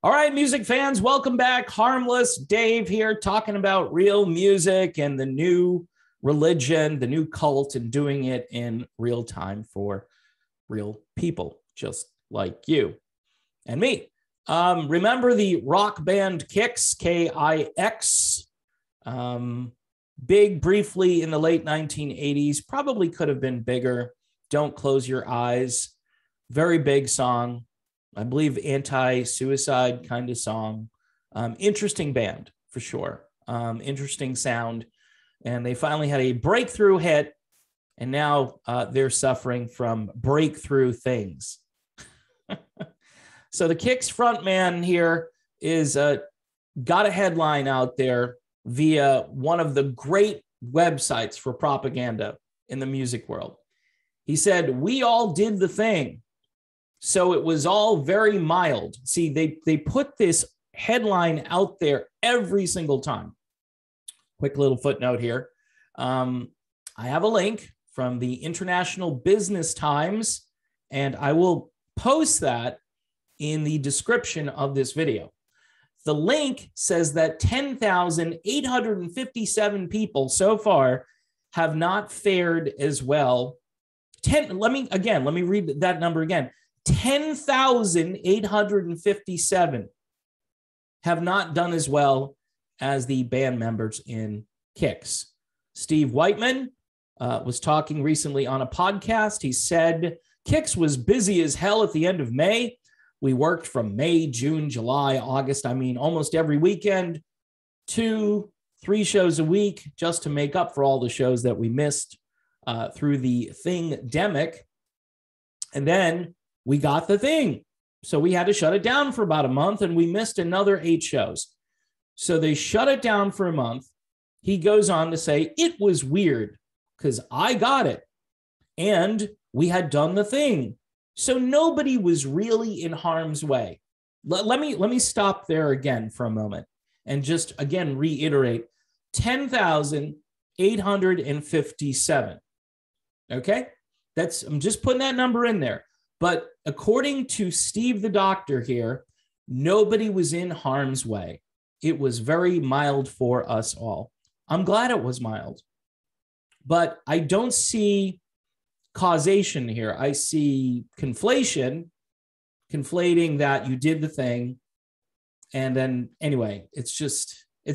All right, music fans, welcome back. Harmless Dave here talking about real music and the new religion, the new cult, and doing it in real time for real people just like you and me. Remember the rock band Kix, Kix? Big briefly in the late 1980s, probably could have been bigger. Don't Close Your Eyes. Very big song. I believe anti-suicide kind of song. Interesting band for sure. Interesting sound. And they finally had a breakthrough hit. And now they're suffering from breakthrough things. So the Kix frontman here is got a headline out there via one of the great websites for propaganda in the music world. He said, "We all did the thing. So it was all very mild." See, they put this headline out there every single time. Quick little footnote here. I have a link from the International Business Times, and I will post that in the description of this video. The link says that 10,857 people so far have not fared as well. Let me read that number again. 10,857 have not done as well as the band members in Kix. Steve Whiteman was talking recently on a podcast. He said, "Kix was busy as hell at the end of May. We worked from May, June, July, August. I mean, almost every weekend, 2-3 shows a week just to make up for all the shows that we missed through the thing-demic. And then we got the thing. So we had to shut it down for about a month, and we missed another 8 shows. So they shut it down for a month." He goes on to say, "It was weird because I got it and we had done the thing. So nobody was really in harm's way." Let me stop there again for a moment and just again reiterate 10,857. Okay? I'm just putting that number in there. But according to Steve the doctor here, nobody was in harm's way. It was very mild for us all. I'm glad it was mild. But I don't see causation here. I see conflating that you did the thing. And then anyway, it's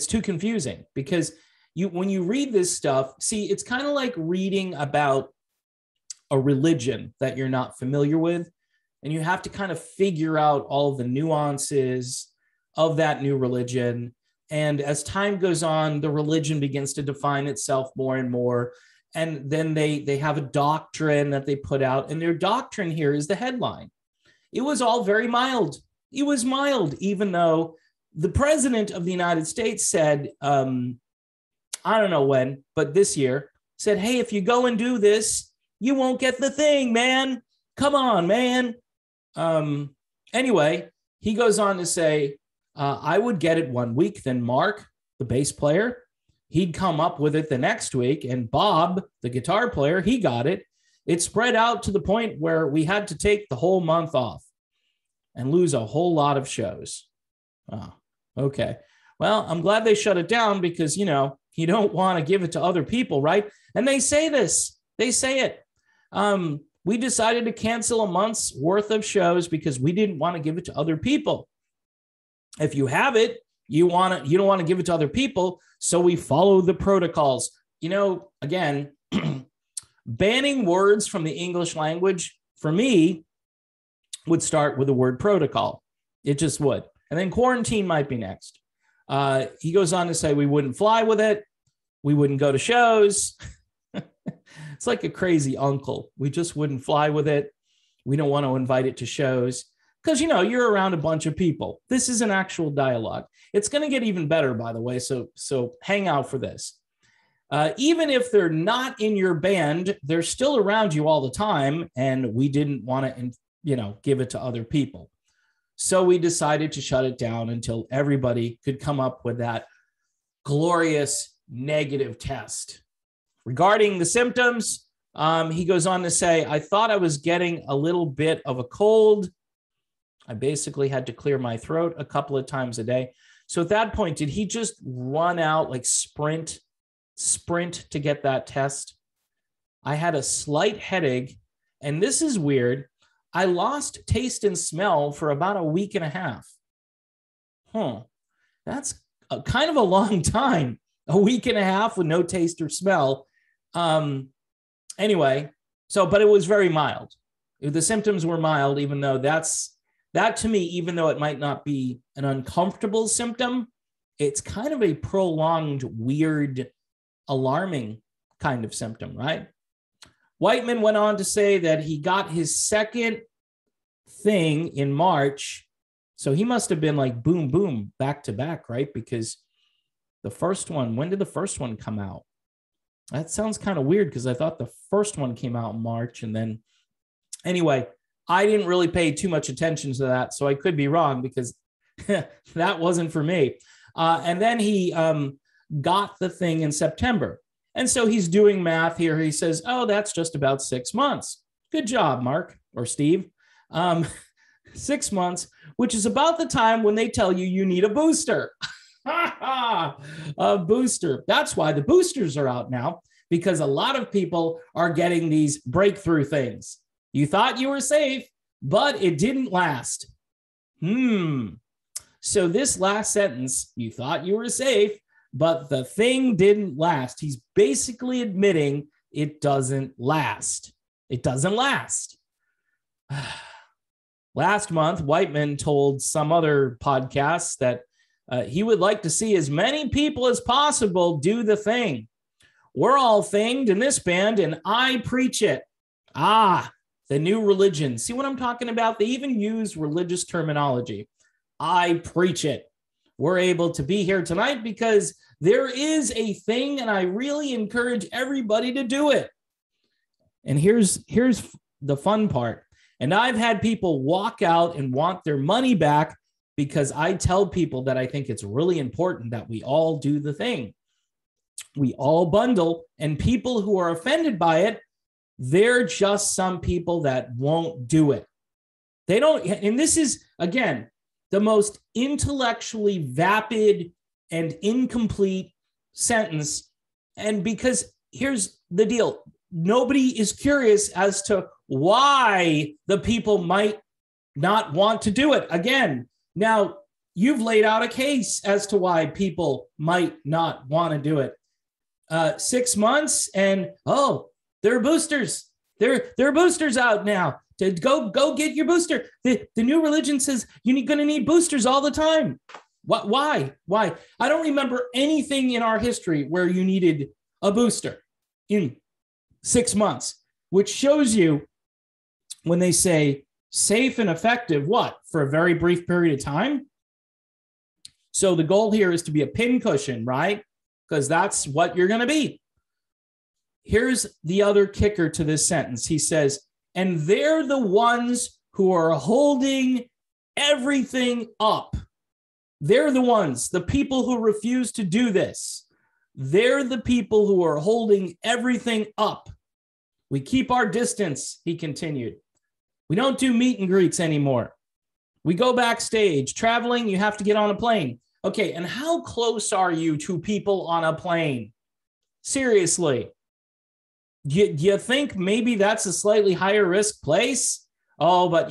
too confusing because when you read this stuff, see, it's kind of like reading about a religion that you're not familiar with, and you have to kind of figure out all of the nuances of that new religion. And as time goes on, the religion begins to define itself more and more. And then they have a doctrine that they put out, and their doctrine here is the headline. It was all very mild. It was mild, even though the president of the United States said, I don't know when, but this year, said, "Hey, if you go and do this, you won't get the thing, man. Come on, man." Anyway, he goes on to say, "I would get it one week, then Mark, the bass player, he'd come up with it the next week, and Bob, the guitar player, he got it. It spread out to the point where we had to take the whole month off and lose a whole lot of shows." Oh, okay. Well, I'm glad they shut it down because, you don't want to give it to other people, right? And they say this. They say it. "We decided to cancel a month's worth of shows because we didn't want to give it to other people. If you have it, you don't want to give it to other people, so we follow the protocols." Again, banning words from the English language for me would start with the word protocol. It just would. And then quarantine might be next. He goes on to say we wouldn't fly with it. We wouldn't go to shows. It's like a crazy uncle. We just wouldn't fly with it. We don't want to invite it to shows because, you're around a bunch of people. This is an actual dialogue. It's going to get even better, by the way. So hang out for this. Even if they're not in your band, they're still around you all the time. And we didn't want to, give it to other people. So we decided to shut it down until everybody could come up with that glorious negative test. Regarding the symptoms, he goes on to say, "I thought I was getting a little bit of a cold. I basically had to clear my throat a couple of times a day. So at that point, did he just run out, like sprint to get that test? I had a slight headache, and this is weird. I lost taste and smell for about a week and a half. That's kind of a long time. A week and a half with no taste or smell. Anyway, but it was very mild. The symptoms were mild, even though that to me, even though it might not be an uncomfortable symptom, it's kind of a prolonged, weird, alarming kind of symptom, right? Whiteman went on to say that he got his second thing in March. So he must have been like boom, boom, back to back, right? Because the first one, when did the first one come out? That sounds kind of weird because I thought the first one came out in March. And then anyway, I didn't really pay too much attention to that. So I could be wrong because that wasn't for me. And then he got the thing in September. And so he's doing math here. He says, oh, that's just about 6 months. Good job, Mark or Steve. 6 months, which is about the time when they tell you need a booster. A booster. That's why the boosters are out now, because a lot of people are getting these breakthrough things. You thought you were safe, but it didn't last. So this last sentence, you thought you were safe, but the thing didn't last. He's basically admitting it doesn't last. It doesn't last. Last month, Whiteman told some other podcasts that he would like to see as many people as possible do the thing. We're all thinged in this band, and I preach it. The new religion. See what I'm talking about? They even use religious terminology. I preach it. We're able to be here tonight because there is a thing, and I really encourage everybody to do it. And here's the fun part. And I've had people walk out and want their money back because I tell people that I think it's really important that we all do the thing. We all bundle, and people who are offended by it, they're just some people that won't do it. They don't, and this is, again, the most intellectually vapid and incomplete sentence. And because here's the deal, nobody is curious as to why the people might not want to do it. Again, now you've laid out a case as to why people might not want to do it. 6 months and, there are boosters. There are boosters out now. To go get your booster. The new religion says you're going to need boosters all the time. Why? I don't remember anything in our history where you needed a booster in 6 months, which shows you when they say safe and effective, what? For a very brief period of time? So the goal here is to be a pincushion, right? Because that's what you're going to be. Here's the other kicker to this sentence. He says, and they're the ones who are holding everything up. They're the ones, the people who refuse to do this. They're the people who are holding everything up. We keep our distance, he continued. We don't do meet and greets anymore. We go backstage. Traveling, you have to get on a plane. Okay, and how close are you to people on a plane? Seriously. Do you think maybe that's a slightly higher risk place? Oh, but,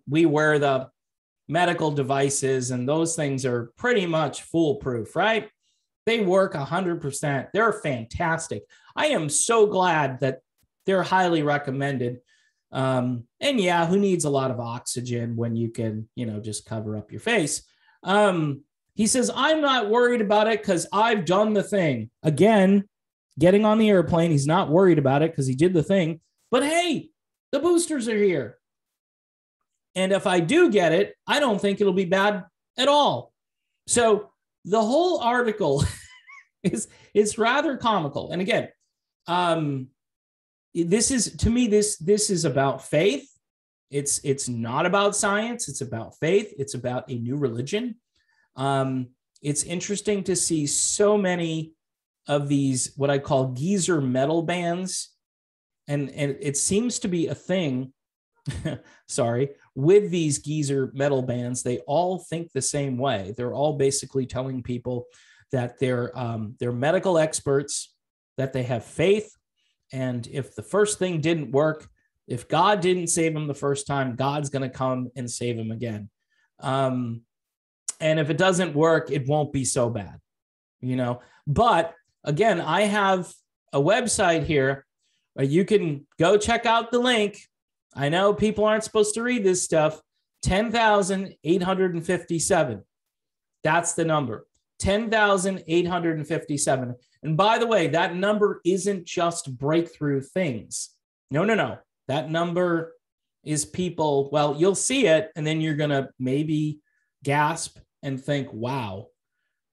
we wear the medical devices and those things are pretty much foolproof, right? They work 100%. They're fantastic. I am so glad that they're highly recommended. And yeah, who needs a lot of oxygen when you can, just cover up your face? He says, I'm not worried about it because I've done the thing. Again, getting on the airplane, he's not worried about it because he did the thing. But hey, the boosters are here. And if I do get it, I don't think it'll be bad at all. So the whole article it's rather comical. And again, this is about faith. It's not about science. It's about faith. It's about a new religion. It's interesting to see so many of these, what I call geezer metal bands. And it seems to be a thing sorry, with these geezer metal bands, they all think the same way. They're all basically telling people that they're medical experts, that they have faith, and if the first thing didn't work, if God didn't save them the first time, God's going to come and save them again. And if it doesn't work, it won't be so bad, you know. But again, I have a website here where you can go check out the link. I know people aren't supposed to read this stuff. 10,857. That's the number. 10,857. And by the way, that number isn't just breakthrough things. No. That number is people, well, you'll see it, and then you're going to maybe gasp and think, wow.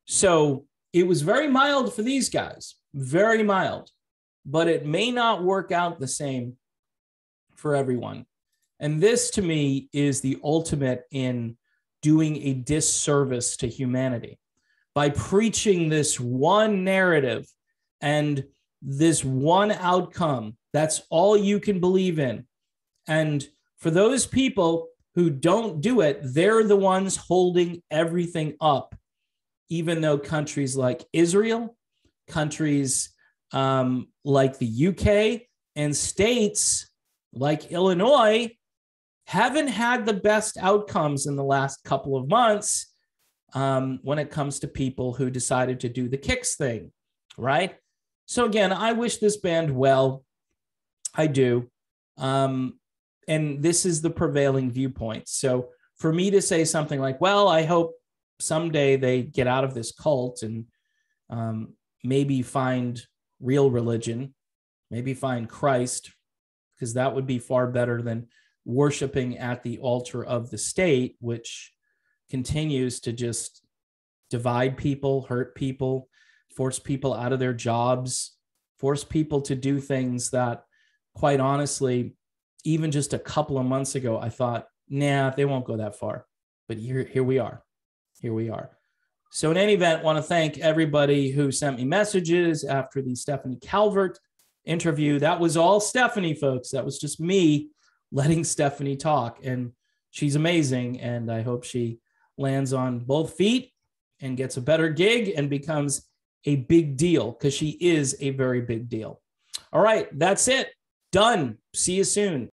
So it was very mild for these guys, very mild, but it may not work out the same for everyone. And this, to me, is the ultimate in doing a disservice to humanity. By preaching this one narrative and this one outcome, that's all you can believe in. And for those people who don't do it, they're the ones holding everything up, even though countries like Israel, countries like the UK, and states like Illinois haven't had the best outcomes in the last couple of months when it comes to people who decided to do the kicks thing, right? So again, I wish this band well. I do. And this is the prevailing viewpoint. So for me to say something like, well, I hope someday they get out of this cult and maybe find real religion, maybe find Christ, because that would be far better than worshiping at the altar of the state, which continues to just divide people, hurt people, force people out of their jobs, force people to do things that, quite honestly, even just a couple of months ago, I thought, nah, they won't go that far. But here we are. Here we are. So in any event, I want to thank everybody who sent me messages after the Stephanie Calvert interview. That was all Stephanie, folks. That was just me letting Stephanie talk. And she's amazing. And I hope she lands on both feet and gets a better gig and becomes a big deal, because she is a very big deal. All right, that's it. Done. See you soon.